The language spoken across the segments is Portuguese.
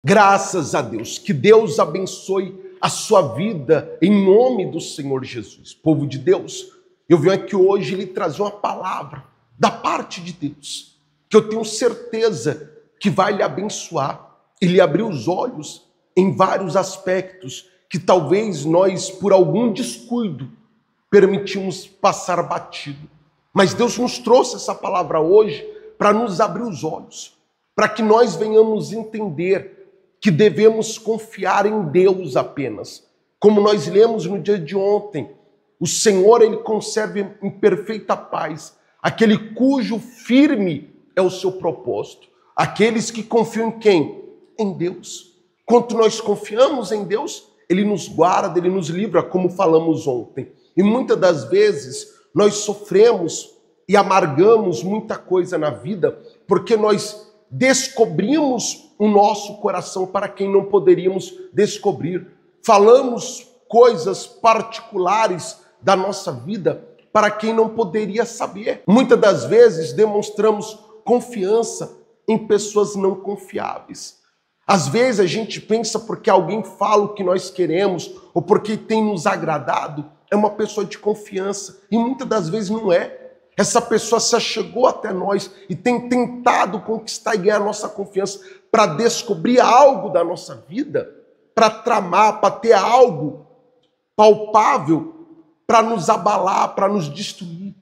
Graças a Deus. Que Deus abençoe a sua vida em nome do Senhor Jesus. Povo de Deus, eu venho aqui hoje lhe trazer uma palavra da parte de Deus, que eu tenho certeza que vai lhe abençoar e lhe abrir os olhos em vários aspectos que talvez nós, por algum descuido, permitimos passar batido. Mas Deus nos trouxe essa palavra hoje para nos abrir os olhos, para que nós venhamos entender que devemos confiar em Deus apenas. Como nós lemos no dia de ontem, o Senhor, Ele conserva em perfeita paz aquele cujo firme é o seu propósito. Aqueles que confiam em quem? Em Deus. Quando nós confiamos em Deus, Ele nos guarda, Ele nos livra, como falamos ontem. E muitas das vezes nós sofremos e amargamos muita coisa na vida porque nós descobrimos o nosso coração para quem não poderíamos descobrir. Falamos coisas particulares da nossa vida para quem não poderia saber. Muitas das vezes demonstramos confiança em pessoas não confiáveis. Às vezes a gente pensa porque alguém fala o que nós queremos ou porque tem nos agradado, é uma pessoa de confiança. E muitas das vezes não é. Essa pessoa se achegou até nós e tem tentado conquistar e ganhar a nossa confiança para descobrir algo da nossa vida, para tramar, para ter algo palpável, para nos abalar, para nos destruir,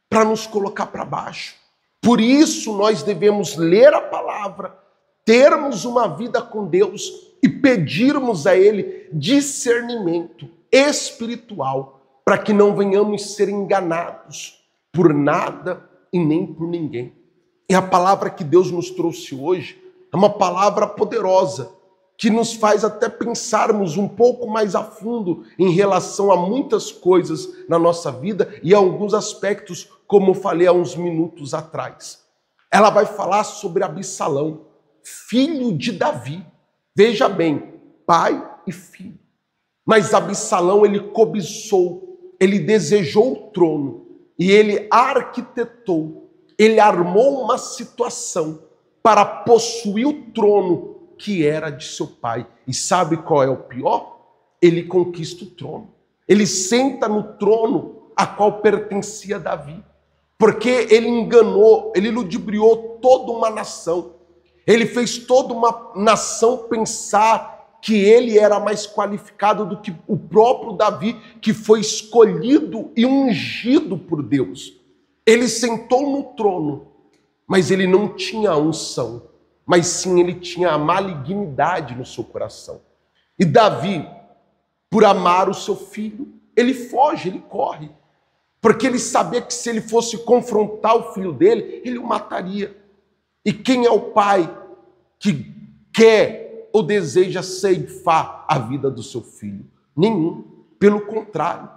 para nos colocar para baixo. Por isso nós devemos ler a palavra, termos uma vida com Deus e pedirmos a Ele discernimento espiritual para que não venhamos ser enganados por nada e nem por ninguém. E a palavra que Deus nos trouxe hoje é uma palavra poderosa, que nos faz até pensarmos um pouco mais a fundo em relação a muitas coisas na nossa vida e a alguns aspectos, como eu falei há uns minutos atrás. Ela vai falar sobre Absalão, filho de Davi. Veja bem, pai e filho. Mas Absalão, ele cobiçou, ele desejou o trono e ele arquitetou, ele armou uma situação para possuir o trono que era de seu pai. E sabe qual é o pior? Ele conquista o trono. Ele senta no trono a qual pertencia a Davi. Porque ele enganou, ele ludibriou toda uma nação. Ele fez toda uma nação pensar que ele era mais qualificado do que o próprio Davi, que foi escolhido e ungido por Deus. Ele sentou no trono, mas ele não tinha a unção, mas sim ele tinha a malignidade no seu coração. E Davi, por amar o seu filho, ele foge, ele corre, porque ele sabia que se ele fosse confrontar o filho dele, ele o mataria. E quem é o pai que quer ou deseja ceifar a vida do seu filho? Nenhum. Pelo contrário,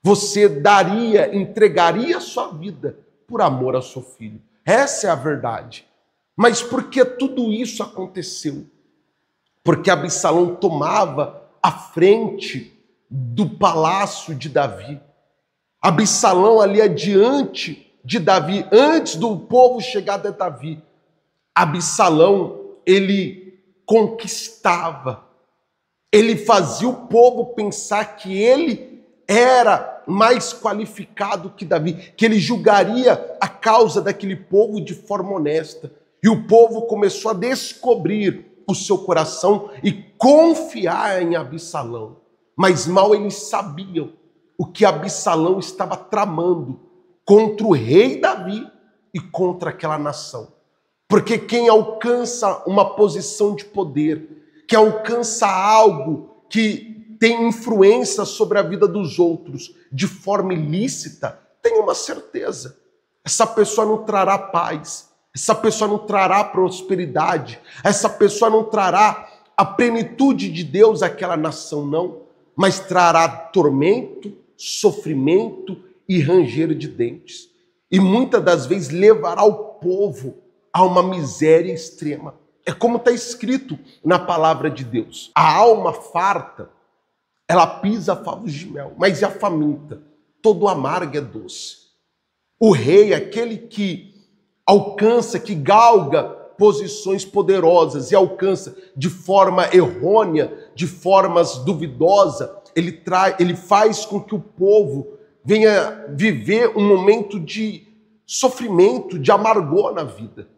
você daria, entregaria a sua vida por amor ao seu filho. Essa é a verdade. Mas por que tudo isso aconteceu? Porque Absalão tomava a frente do palácio de Davi. Absalão ali adiante de Davi, antes do povo chegar até Davi, Absalão, ele conquistava, ele fazia o povo pensar que ele era mais qualificado que Davi, que ele julgaria a causa daquele povo de forma honesta. E o povo começou a descobrir o seu coração e confiar em Absalão. Mas mal eles sabiam o que Absalão estava tramando contra o rei Davi e contra aquela nação. Porque quem alcança uma posição de poder, que alcança algo que tem influência sobre a vida dos outros de forma ilícita, tem uma certeza: essa pessoa não trará paz, essa pessoa não trará prosperidade, essa pessoa não trará a plenitude de Deus àquela nação, não, mas trará tormento, sofrimento e ranger de dentes. E muitas das vezes levará o povo a uma miséria extrema. É como está escrito na palavra de Deus: a alma farta, ela pisa favos de mel, mas e a faminta? Todo amargo é doce. O rei, aquele que alcança, que galga posições poderosas e alcança de forma errônea, de formas duvidosas, ele faz com que o povo venha viver um momento de sofrimento, de amargor na vida.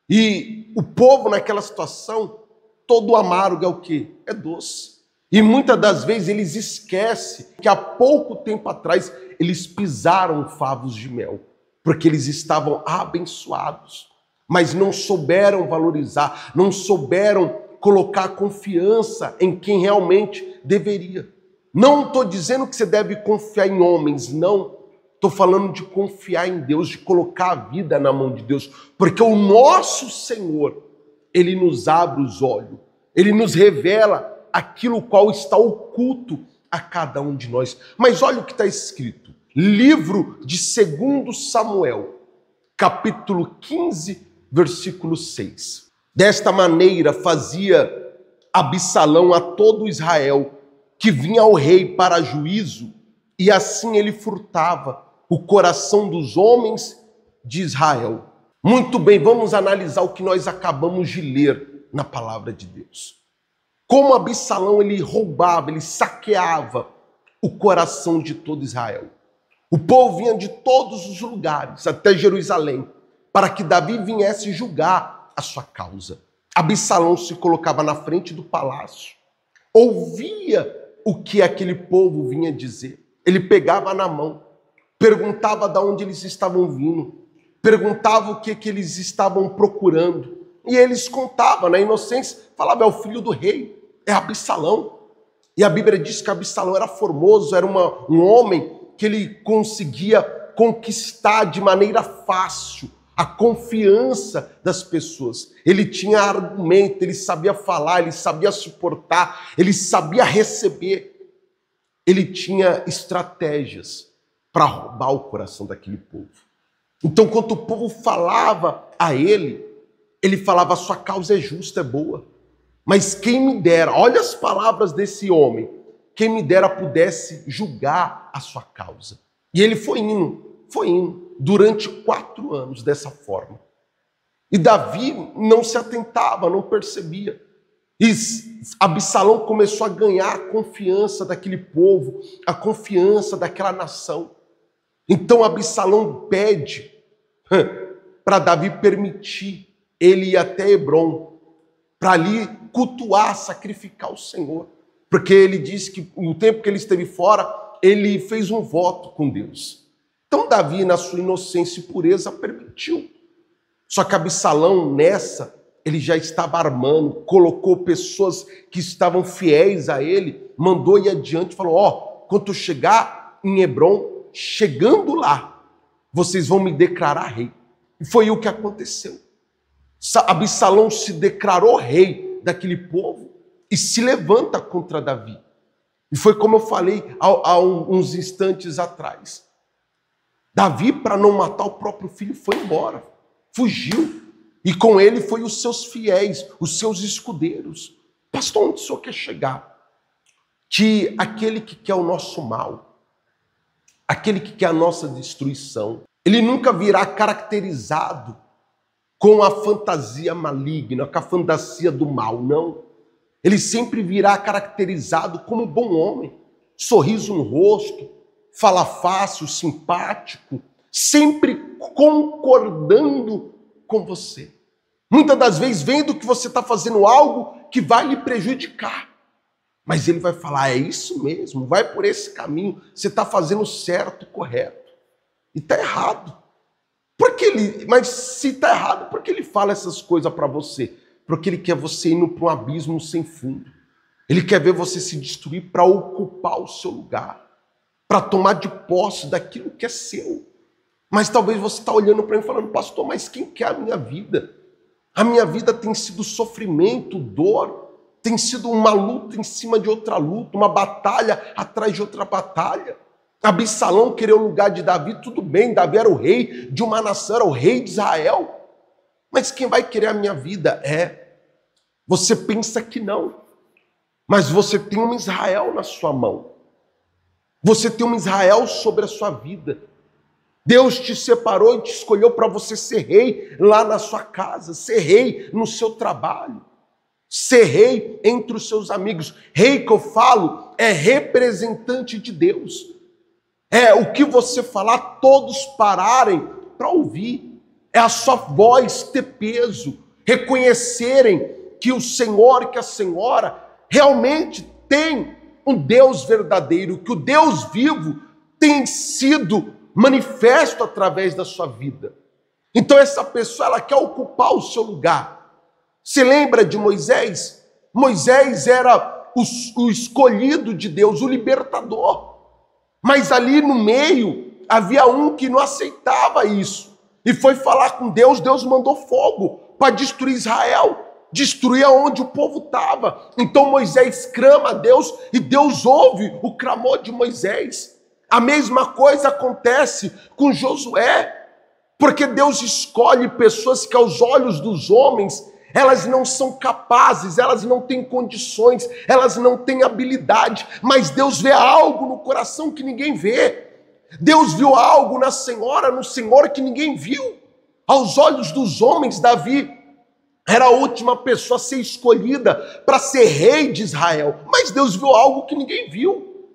E o povo naquela situação, todo amargo é o quê? É doce. E muitas das vezes eles esquecem que há pouco tempo atrás eles pisaram favos de mel, porque eles estavam abençoados, mas não souberam valorizar, não souberam colocar confiança em quem realmente deveria. Não estou dizendo que você deve confiar em homens, não. Estou falando de confiar em Deus, de colocar a vida na mão de Deus, porque o nosso Senhor, Ele nos abre os olhos, Ele nos revela aquilo qual está oculto a cada um de nós. Mas olha o que está escrito. Livro de 2 Samuel, capítulo 15, versículo 6. Desta maneira fazia Absalão a todo Israel que vinha ao rei para juízo, e assim ele furtava o coração dos homens de Israel. Muito bem, vamos analisar o que nós acabamos de ler na palavra de Deus. Como Absalão ele roubava, ele saqueava o coração de todo Israel. O povo vinha de todos os lugares, até Jerusalém, para que Davi viesse julgar a sua causa. Absalão se colocava na frente do palácio, ouvia o que aquele povo vinha dizer. Ele pegava na mão, perguntava de onde eles estavam vindo, perguntava o que eles estavam procurando. E eles contavam, na inocência, falavam, é o filho do rei, é Absalão. E a Bíblia diz que Absalão era formoso, era um homem que ele conseguia conquistar de maneira fácil a confiança das pessoas. Ele tinha argumento, ele sabia falar, ele sabia suportar, ele sabia receber. Ele tinha estratégias para roubar o coração daquele povo. Então, quando o povo falava a ele, ele falava, a sua causa é justa, é boa. Mas quem me dera, olha as palavras desse homem, quem me dera pudesse julgar a sua causa. E ele foi indo, durante 4 anos dessa forma. E Davi não se atentava, não percebia. E Absalão começou a ganhar a confiança daquele povo, a confiança daquela nação. Então Absalão pede para Davi permitir ele ir até Hebrom, para ali cultuar, sacrificar o Senhor. Porque ele disse que no tempo que ele esteve fora, ele fez um voto com Deus. Então Davi, na sua inocência e pureza, permitiu. Só que Absalão, nessa, ele já estava armando, colocou pessoas que estavam fiéis a ele, mandou ir adiante, falou, quando eu chegar em Hebrom, chegando lá, vocês vão me declarar rei. E foi o que aconteceu. Absalão se declarou rei daquele povo e se levanta contra Davi. E foi como eu falei há uns instantes atrás. Davi, para não matar o próprio filho, foi embora, fugiu. E com ele foi os seus fiéis, os seus escudeiros. Pastor, onde o senhor quer chegar? Que aquele que quer o nosso mal, aquele que quer a nossa destruição, ele nunca virá caracterizado com a fantasia maligna, com a fantasia do mal, não. Ele sempre virá caracterizado como bom homem, sorriso no rosto, fala fácil, simpático, sempre concordando com você. Muitas das vezes vendo que você está fazendo algo que vai lhe prejudicar. Mas ele vai falar, é isso mesmo, vai por esse caminho, você está fazendo certo, correto. E está errado. Mas se está errado, por que ele fala essas coisas para você? Porque ele quer você indo para um abismo sem fundo. Ele quer ver você se destruir para ocupar o seu lugar, para tomar de posse daquilo que é seu. Mas talvez você está olhando para mim e falando, pastor, mas quem quer a minha vida? A minha vida tem sido sofrimento, dor, tem sido uma luta em cima de outra luta, uma batalha atrás de outra batalha. Absalão queria o lugar de Davi, tudo bem, Davi era o rei de uma nação, era o rei de Israel. Mas quem vai querer a minha vida é. Você pensa que não, mas você tem um Israel na sua mão. Você tem um Israel sobre a sua vida. Deus te separou e te escolheu para você ser rei lá na sua casa, ser rei no seu trabalho, ser rei entre os seus amigos. Rei que eu falo é representante de Deus. É o que você falar, todos pararem para ouvir. É a sua voz ter peso, reconhecerem que o Senhor, que a Senhora realmente tem um Deus verdadeiro, que o Deus vivo tem sido manifesto através da sua vida. Então essa pessoa, ela quer ocupar o seu lugar. Se lembra de Moisés? Moisés era o escolhido de Deus, o libertador. Mas ali no meio havia um que não aceitava isso. E foi falar com Deus, Deus mandou fogo para destruir Israel, destruir aonde o povo estava. Então Moisés clama a Deus e Deus ouve o clamor de Moisés. A mesma coisa acontece com Josué, porque Deus escolhe pessoas que aos olhos dos homens, elas não são capazes, elas não têm condições, elas não têm habilidade, mas Deus vê algo no coração que ninguém vê. Deus viu algo na Senhora, no Senhor que ninguém viu. Aos olhos dos homens, Davi era a última pessoa a ser escolhida para ser rei de Israel, mas Deus viu algo que ninguém viu.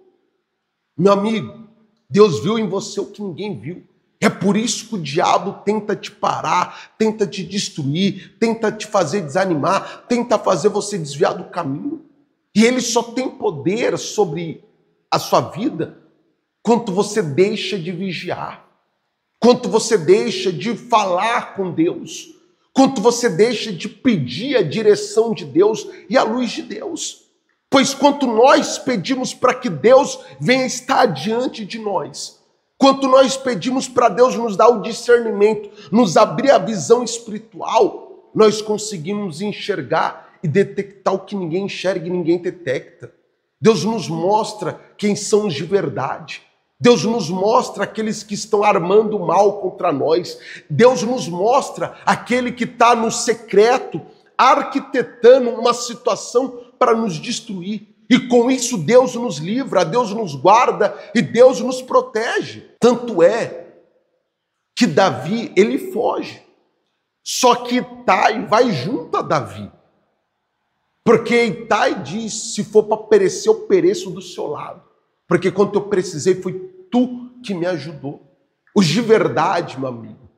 Meu amigo, Deus viu em você o que ninguém viu. É por isso que o diabo tenta te parar, tenta te destruir, tenta te fazer desanimar, tenta fazer você desviar do caminho. E ele só tem poder sobre a sua vida quanto você deixa de vigiar, quanto você deixa de falar com Deus, quanto você deixa de pedir a direção de Deus e a luz de Deus. Pois quanto nós pedimos para que Deus venha estar diante de nós, quanto nós pedimos para Deus nos dar o discernimento, nos abrir a visão espiritual, nós conseguimos enxergar e detectar o que ninguém enxerga e ninguém detecta. Deus nos mostra quem são os de verdade. Deus nos mostra aqueles que estão armando mal contra nós. Deus nos mostra aquele que está no secreto, arquitetando uma situação para nos destruir. E com isso Deus nos livra, Deus nos guarda e Deus nos protege. Tanto é que Davi, ele foge. Só que Itai vai junto a Davi. Porque Itai diz, se for para perecer, eu pereço do seu lado. Porque quando eu precisei, foi tu que me ajudou. Os de verdade, meu amigo.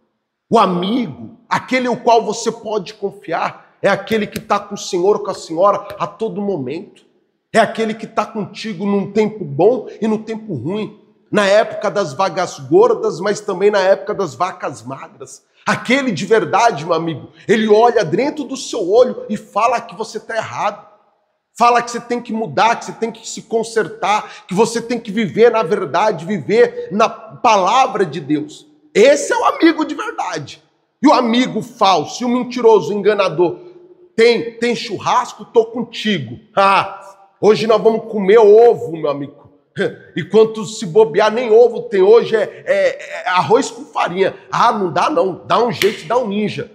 O amigo, aquele o qual você pode confiar, é aquele que está com o Senhor, com a Senhora a todo momento. É aquele que está contigo num tempo bom e no tempo ruim. Na época das vacas gordas, mas também na época das vacas magras. Aquele de verdade, meu amigo, ele olha dentro do seu olho e fala que você está errado. Fala que você tem que mudar, que você tem que se consertar, que você tem que viver na verdade, viver na palavra de Deus. Esse é o amigo de verdade. E o amigo falso, e o mentiroso, o enganador, tem churrasco, tô contigo. Hoje nós vamos comer ovo, meu amigo. E quanto se bobear, nem ovo tem hoje, é arroz com farinha. Não dá não, dá um jeito, dá um ninja.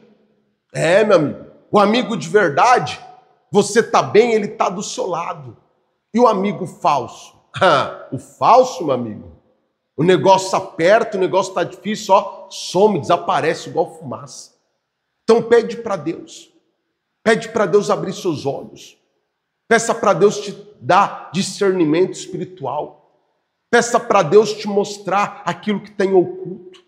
Meu amigo, o amigo de verdade, você tá bem, ele tá do seu lado. E o amigo falso? O falso, meu amigo, o negócio aperta, o negócio tá difícil, some, desaparece igual fumaça. Então pede para Deus. Pede para Deus abrir seus olhos. Peça para Deus te dar discernimento espiritual. Peça para Deus te mostrar aquilo que tem oculto.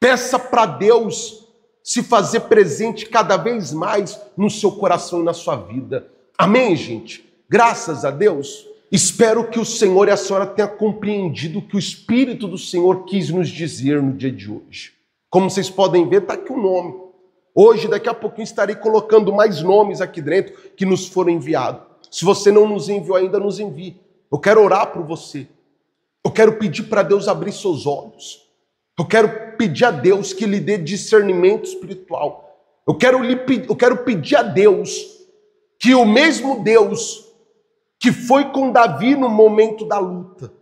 Peça para Deus se fazer presente cada vez mais no seu coração e na sua vida. Amém, gente? Graças a Deus. Espero que o Senhor e a senhora tenham compreendido o que o Espírito do Senhor quis nos dizer no dia de hoje. Como vocês podem ver, está aqui o nome. Hoje, daqui a pouquinho, estarei colocando mais nomes aqui dentro que nos foram enviados. Se você não nos enviou ainda, nos envie. Eu quero orar por você. Eu quero pedir para Deus abrir seus olhos. Eu quero pedir a Deus que lhe dê discernimento espiritual. Eu quero pedir a Deus que o mesmo Deus que foi com Davi no momento da luta,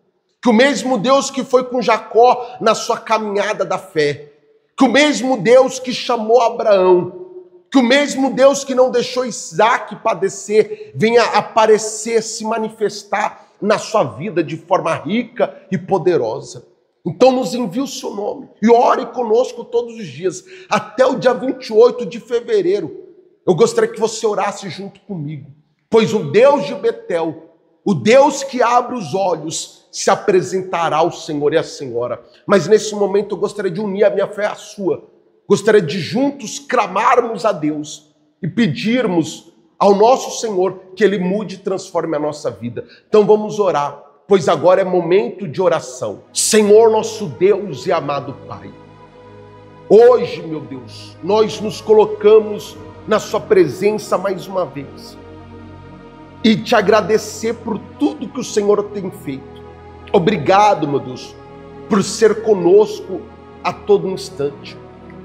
que o mesmo Deus que foi com Jacó na sua caminhada da fé, que o mesmo Deus que chamou Abraão, que o mesmo Deus que não deixou Isaac padecer, venha aparecer, se manifestar na sua vida de forma rica e poderosa. Então nos envia o seu nome e ore conosco todos os dias, até o dia 28 de fevereiro. Eu gostaria que você orasse junto comigo, pois o Deus de Betel, o Deus que abre os olhos, se apresentará ao Senhor e à Senhora. Mas nesse momento eu gostaria de unir a minha fé à sua. Gostaria de juntos clamarmos a Deus e pedirmos ao nosso Senhor que Ele mude e transforme a nossa vida. Então vamos orar, pois agora é momento de oração. Senhor, nosso Deus e amado Pai, hoje, meu Deus, nós nos colocamos na sua presença mais uma vez e te agradecer por tudo que o Senhor tem feito. Obrigado, meu Deus, por ser conosco a todo instante.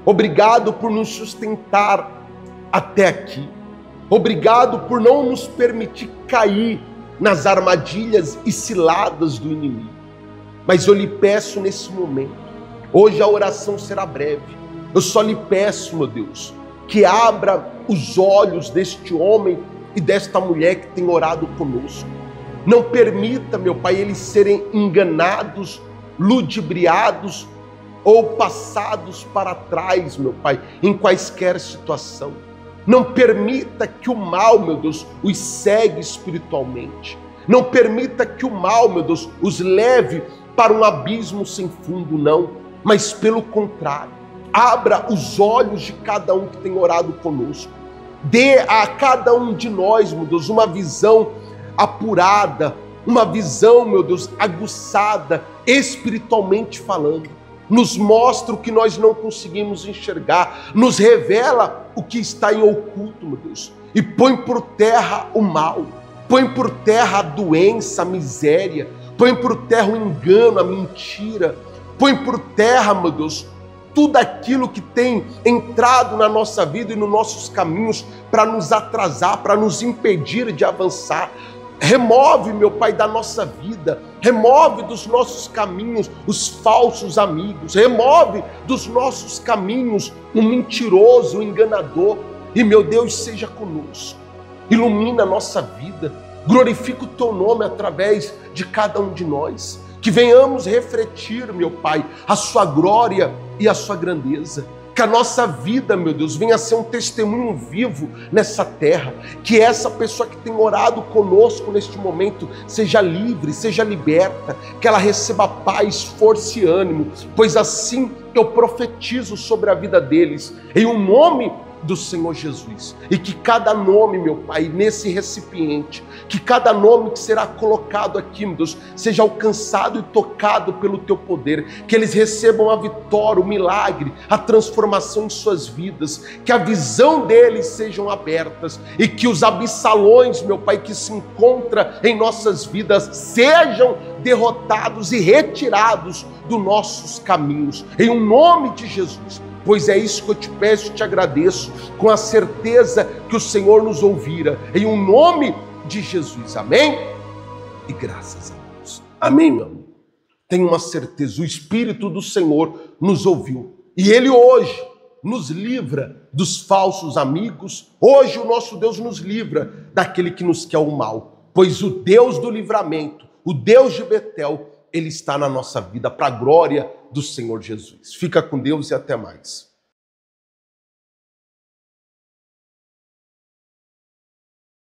Obrigado por nos sustentar até aqui. Obrigado por não nos permitir cair nas armadilhas e ciladas do inimigo. Mas eu lhe peço nesse momento, hoje a oração será breve, eu só lhe peço, meu Deus, que abra os olhos deste homem e desta mulher que tem orado conosco. Não permita, meu Pai, eles serem enganados, ludibriados ou passados para trás, meu Pai, em quaisquer situação. Não permita que o mal, meu Deus, os segue espiritualmente. Não permita que o mal, meu Deus, os leve para um abismo sem fundo, não. Mas pelo contrário, abra os olhos de cada um que tem orado conosco. Dê a cada um de nós, meu Deus, uma visão apurada, uma visão, meu Deus, aguçada, espiritualmente falando. Nos mostra o que nós não conseguimos enxergar, nos revela o que está em oculto, meu Deus, e põe por terra o mal, põe por terra a doença, a miséria, põe por terra o engano, a mentira, põe por terra, meu Deus, tudo aquilo que tem entrado na nossa vida e nos nossos caminhos para nos atrasar, para nos impedir de avançar. Remove, meu Pai, da nossa vida, remove dos nossos caminhos os falsos amigos, remove dos nossos caminhos o mentiroso, o enganador, e, meu Deus, seja conosco, ilumina a nossa vida, glorifica o Teu nome através de cada um de nós, que venhamos refletir, meu Pai, a Sua glória e a Sua grandeza. Que a nossa vida, meu Deus, venha a ser um testemunho vivo nessa terra. Que essa pessoa que tem orado conosco neste momento seja livre, seja liberta. Que ela receba paz, força e ânimo. Pois assim eu profetizo sobre a vida deles, em um nome do Senhor Jesus. E que cada nome, meu Pai, nesse recipiente, que cada nome que será colocado aqui, meu Deus, seja alcançado e tocado pelo Teu poder, que eles recebam a vitória, o milagre, a transformação em suas vidas, que a visão deles sejam abertas e que os abissalões, meu Pai, que se encontra em nossas vidas sejam derrotados e retirados dos nossos caminhos, em um nome de Jesus. Pois é isso que eu te peço e te agradeço, com a certeza que o Senhor nos ouvira, em um nome de Jesus, amém? E graças a Deus, amém, meu amigo? Tenha uma certeza, o Espírito do Senhor nos ouviu, e Ele hoje nos livra dos falsos amigos, hoje o nosso Deus nos livra daquele que nos quer o mal, pois o Deus do livramento, o Deus de Betel, Ele está na nossa vida, para a glória do Senhor Jesus. Fica com Deus e até mais.